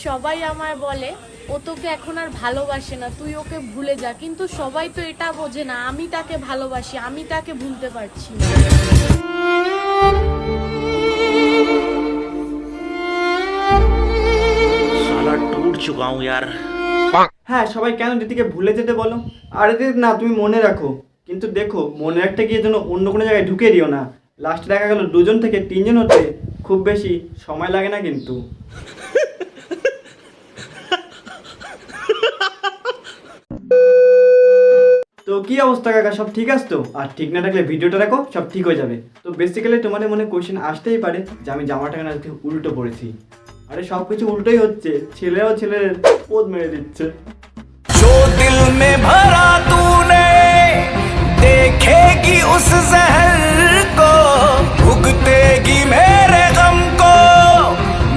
সবাই আমায় বলে ও তোকে এখন আর ভালোবাসে না, তুই ওকে ভুলে যা, কিন্তু সবাই তো এটা বোঝে না আমি তাকে ভালোবাসি, আমি তাকে ভুলতে পারছি না। साला टूट चुका हूँ यार। হ্যাঁ, সবাই কেন দিদিকে ভুলে যেতে বলো? আরে দিদি না, তুমি মনে রাখো, কিন্তু দেখো মনে রাখতে গিয়ে যেন অন্য কোনো জায়গায় ঢুকে দিও না। লাস্টে দেখা গেল 2জন থেকে 3জন হতে খুব বেশি সময় লাগে না কিন্তু। তো কি অবস্থা কাকা, সব ঠিক আছে তো? আর ঠিক না থাকলে ভিডিওটা দেখো, সব ঠিক হয়ে যাবে। তো বেসিক্যালি তোমাদের মনে কোয়েশ্চেন আসতেই পারে যে আমি জামাটা কেন আজকে উল্টো পড়েছি। আরে সব কিছু উল্টোই হচ্ছে, ছেলেও ছেলের পোদ মেরে দিচ্ছে। जो दिल में भरा तूने देखेगी उस जहर को, भुगतेगी मेरे गम को,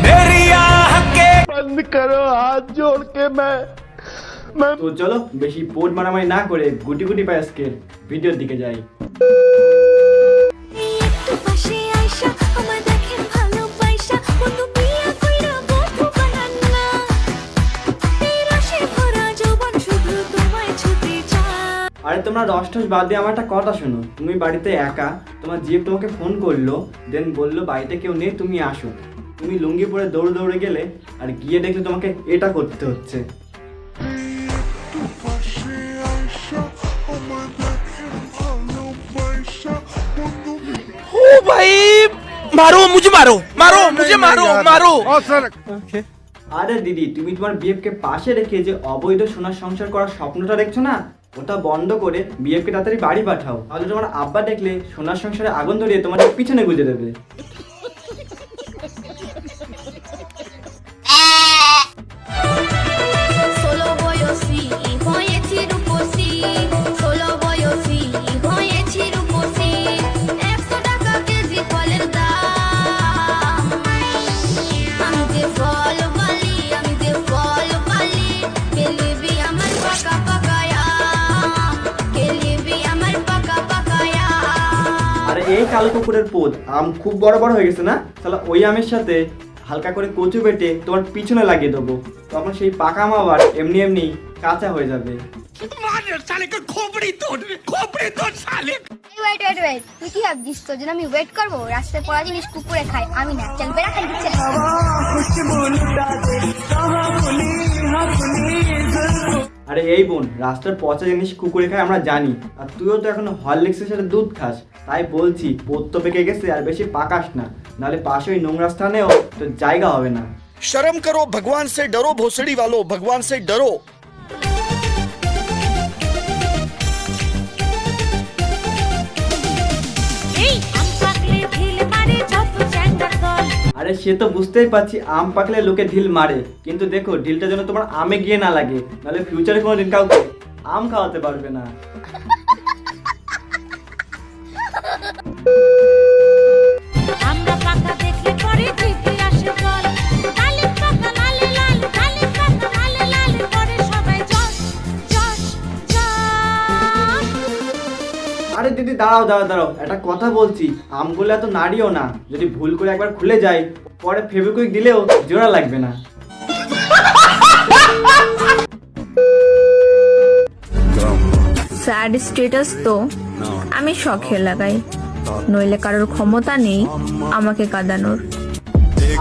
मेरी आह के बंद करो हाथ जोड़ के मैं তো চলো বেশি পোদ মারামারি না করে গুটি গুটি পায়ে আজকের ভিডিওর দিকে যাই। আরে তোমরা রস টস বাদ দিয়ে আমার একটা কথা শোনো। তুমি বাড়িতে একা, তোমার জিএফ তোমাকে ফোন করলো, দেন বললো বাড়িতে কেউ নেই, তুমি আসো। তুমি লুঙ্গি পরে দৌড়ে দৌড়ে গেলে, আর গিয়ে দেখলে তোমাকে এটা করতে হচ্ছে। ओ भाई मारो मुझे, मारो मारो मुझे, मारो मारो। আরে দিদি, তুমি তোমার বিএফকে পাশে রেখে যে অবৈধ সোনার সংসার করার স্বপ্নটা দেখছো না, ওটা বন্ধ করে বিএফকে তাড়াতাড়ি বাড়ি পাঠাও। তাহলে তোমার আব্বা দেখলে সোনার সংসারে আগুন ধরিয়ে তোমার পিছনে গুঁজে দেবে। এই কালো কুকুরের পোদ আম খুব বড় বড় হয়ে গেছে না, তাহলে ওই আমের সাথে হালকা করে কচু বেটে তোমার পিছনে লাগিয়ে দেবো, তখন সেই পাকা আম আবার এমনি এমনি কাঁচা হয়ে যাবে। তুই কি ভাবছিস তোর জন্য আমি ওয়েট করবো? রাস্তায় পড়া জিনিস কুকুরে খায়, আমি না। চল বেড়া খাই দিচ্ছে। আরে এই বোন, রাস্তার পচা জিনিস কুকুরে খায় আমরা জানি, আর তুইও তো এখন হরলিক্সের সাথে দুধ খাস, তাই বলছি পোদ তো পেকে গেছে, আর বেশি পাকাস না, নাহলে পাশে ওই নোংরা স্থানেও তো জায়গা হবে না। शर्म करो, भगवान से डरो, भोसड़ी वालों, भगवान से डरो। আরে সে তো বুঝতেই পারছি আম পাকলে লোকে ঢিল মারে, কিন্তু দেখো ঢিলটা যেন তোমার আমে গিয়ে না লাগে, নাহলে ফিউচারে কোনোদিন কাউকে আম খাওয়াতে পারবে না। আরে দিদি দাঁড়াও দাঁড়াও দাঁড়াও, একটা কথা বলছি, আমগুলো এত নাড়িও না, যদি ভুল করে একবার খুলে যায় পরে ফেভিকুইক দিলেও জোড়া লাগবে না। স্যাড স্ট্যাটাস তো আমি শখে লাগাই, নইলে কারোর ক্ষমতা নেই আমাকে কাঁদানোর।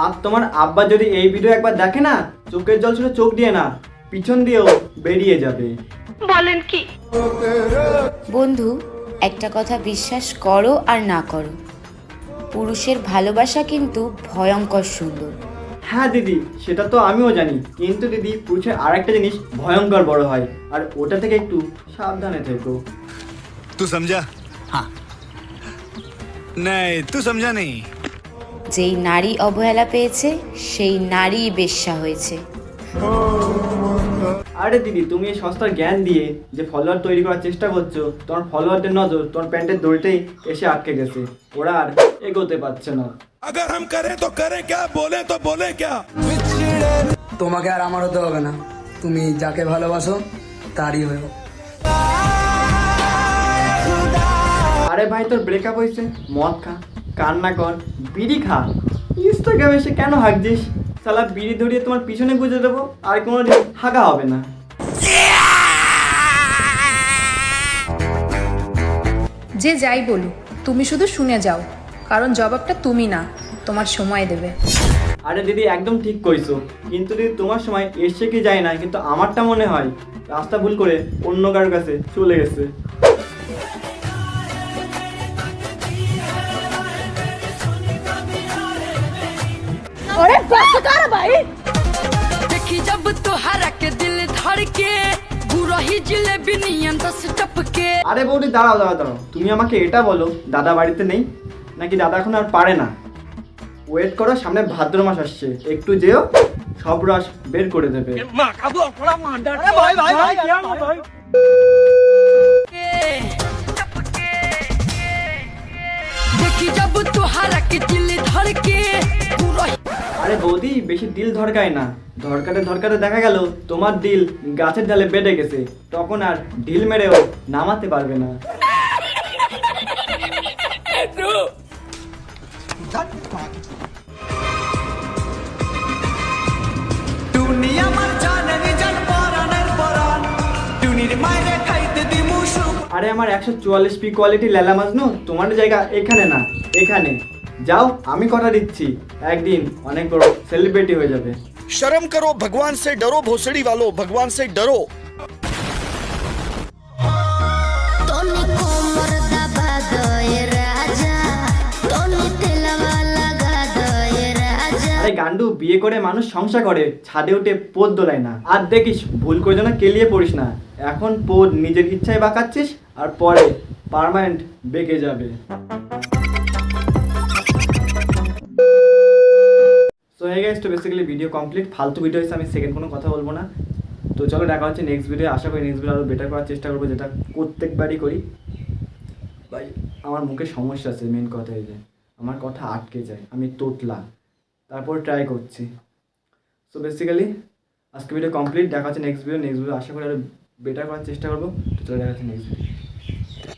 আর তোমার আব্বা যদি এই ভিডিও একবার দেখে না, চোখের জল শুধু চোখ দিয়ে না, পিছন দিয়েও বেরিয়ে যাবে। বলেন কি? বন্ধু, একটা কথা বিশ্বাস করো আর না করো, পুরুষের ভালোবাসা কিন্তু ভয়ঙ্কর সুন্দর। হ্যাঁ দিদি, সেটা তো আমিও জানি, কিন্তু দিদি পুরুষের আরেকটা জিনিস ভয়ঙ্কর বড় হয়, আর ওটা থেকে একটু সাবধানে থেকো। तू समझा? हाँ नहीं, तू समझा नहीं। যেই নারী অবহেলা পেয়েছে সেই নারী বেশ্যা হয়েছে। আরে দিদি, তুমি এই সস্তার জ্ঞান দিয়ে যে ফলোয়ার তৈরি করার চেষ্টা করছো, তোমার ফলোয়ারদের নজর তোমার প্যান্টের দড়িতেই এসে আটকে গেছে, ওরা আর এগোতে পারছে না। अगर हम करें तो करें क्या, बोले तो बोले क्या। তোমাকে আর আমার হতে হবে না, তুমি যাকে ভালোবাসো তারই হয়েও। আরে ভাই, তোর ব্রেকআপ হয়েছে, মদ খা, কান্না কর, বিড়ি খা, ইনস্টাগ্রামে এসে কেন হাঁকছিস? শালা বিড়ি ধরিয়ে তোমার পিছনে গুঁজে দেবো, আর কোনো হাগা হবে না। যে যাই বলুক তুমি শুধু শুনে যাও, কারণ জবাবটা তুমি না, তোমার সময় দেবে। আরে দিদি একদম ঠিক কইছো, কিন্তু দিদি তোমার সময় এসে কি যায় না, কিন্তু আমারটা মনে হয় রাস্তা ভুল করে অন্য কারোর কাছে চলে গেছে। देखी जब तोहरा के दिल धड़के गुरही जिलेबी नियन 10 टपके। আরে বৌদি দাঁড়াও দাঁড়াও দাঁড়াও, তুমি আমাকে এটা বলো দাদা বাড়িতে নেই নাকি দাদা এখন আর পারে না? ওয়েট করো, সামনে ভাদ্র মাস আসছে, একটু যেও, সব রস বের করে দেবে। देखी जब तोहरा के दिल धड़के गुरही। আরে বৌদি বেশি দিল ধরকায় না, ধরকাতে ধরকাতে দেখা গেল তোমার দিল গাছের ডালে বেঁধে গেছে, তখন আর ঢিল মেরেও নামাতে পারবে না। আরে আমার 144 পি কোয়ালিটি লেলা মাজনু, তোমার জায়গা এখানে না এখানে। যাও, আমি কথা দিচ্ছি একদিন অনেক বড় সেলিব্রিটি হয়ে যাবে। शर्म करो, भगवान से डरो, भोसड़ी वालों, भगवान से डरो। আরে গান্ডু, বিয়ে করে মানুষ সংসার করে, ছাদে উঠে পোদ দোলায় না। আর দেখিস ভুল করে যেন কেলিয়ে পড়িস না, এখন পোদ নিজের ইচ্ছায় বাঁকাচ্ছিস আর পরে পার্মানেন্ট বেঁকে যাবে। সো হে গাইস, তো বেসিক্যালি ভিডিও কমপ্লিট, ফালতু ভিডিও হয়েছে, আমি সেকেন্ড কোনো কথা বলবো না। তো চলো দেখা হচ্ছে নেক্সট ভিডিও, আশা করি নেক্সট ভিডিও আরও বেটার করার চেষ্টা করবো, যেটা প্রত্যেকবারই করি। ভাই আমার মুখে সমস্যা আছে, মেন কথা এই যে আমার কথা আটকে যায়, আমি তোতলা, তারপর ট্রাই করছি। সো বেসিক্যালি আজকে ভিডিও কমপ্লিট, দেখা হচ্ছে নেক্সট ভিডিও আশা করি আরও বেটার করার চেষ্টা করবো। তো চলো দেখা হচ্ছে নেক্সট ভিডিও।